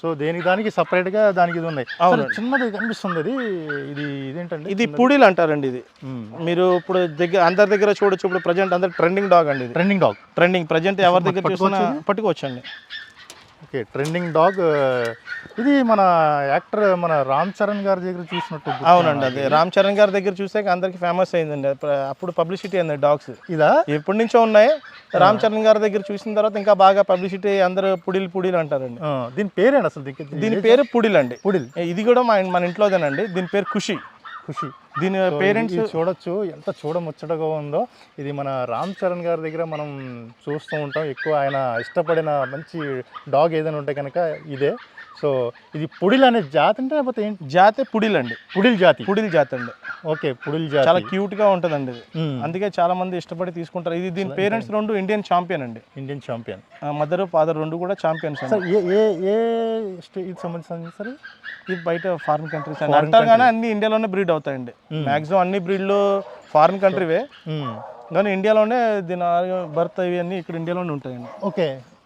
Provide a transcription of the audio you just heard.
So దేనికి దానికి సపరేట్గా దానికి ఇది ఉన్నాయి. అవును. చిన్నది కనిపిస్తుంది అది, ఇదేంటండి? ఇది పుడీలు అంటారండి. ఇది మీరు ఇప్పుడు అందరి దగ్గర చూడొచ్చు. ఇప్పుడు ప్రజెంట్ అందరు ట్రెండింగ్ డాగ్ అండి. ఇది ట్రెండింగ్ డాగ్. ట్రెండింగ్ ప్రజెంట్ ఎవరి దగ్గర చూసినా పట్టుకోవచ్చండి. Okay, trending dog. ఇది మన యాక్టర్ మన రామ్ చరణ్ గారి దగ్గర చూసినట్టు. అవునండి, అదే రామ్ చరణ్ గారి దగ్గర చూసాక అందరికి ఫేమస్ అయిందండి. అప్పుడు పబ్లిసిటీ అయింది డాగ్స్. ఇదా ఎప్పటి నుంచో ఉన్నాయి. రామ్ చరణ్ గారి దగ్గర చూసిన తర్వాత ఇంకా బాగా పబ్లిసిటీ, అందరూ పుడీలు అంటారండి. దీని పేరేంటి అసలు? దీని పేరు పుడీల్ అండి. పుడిల్. ఇది కూడా మన ఇంట్లోదేనండి. దీని పేరు ఖుషి. దీని పేరెంట్స్ చూడొచ్చు ఎంత చూడముచ్చటగా ఉందో. ఇది మన రామ్ చరణ్ గారి దగ్గర మనం చూస్తూ ఉంటాం ఎక్కువ. ఆయన ఇష్టపడిన మంచి డాగ్ ఏదైనా ఉంటే కనుక ఇదే. సో ఇది పుడిల్ అనే జాతి అంటే లేకపోతే ఏంటి? జాతే పుడీల్ అండి. పుడిల్ జాతి అండి. ఓకే, పుడిల్ జాతి. చాలా క్యూట్ గా ఉంటుందండి ఇది. అందుకే చాలా మంది ఇష్టపడి తీసుకుంటారు. ఇది దీని పేరెంట్స్ రెండు ఇండియన్ ఛాంపియన్ అండి. Indian champion. మదర్ ఫాదర్ రెండు కూడా ఛాంపియన్స్ అండి. ఏ స్టేట్ సంబంధించింది సార్? ఇది బయట ఫారిన్ కంట్రీస్ అండి అంటారు, కానీ అన్ని ఇండియాలోనే బ్రీడ్ అవుతాయండి. మాక్సిమం అన్ని బ్రీడ్లు ఫారిన్ కంట్రీవే, కానీ ఇండియాలోనే దీని బర్త్ ఇవి అన్ని ఇక్కడ ఇండియాలోనే ఉంటాయండి. ఓకే,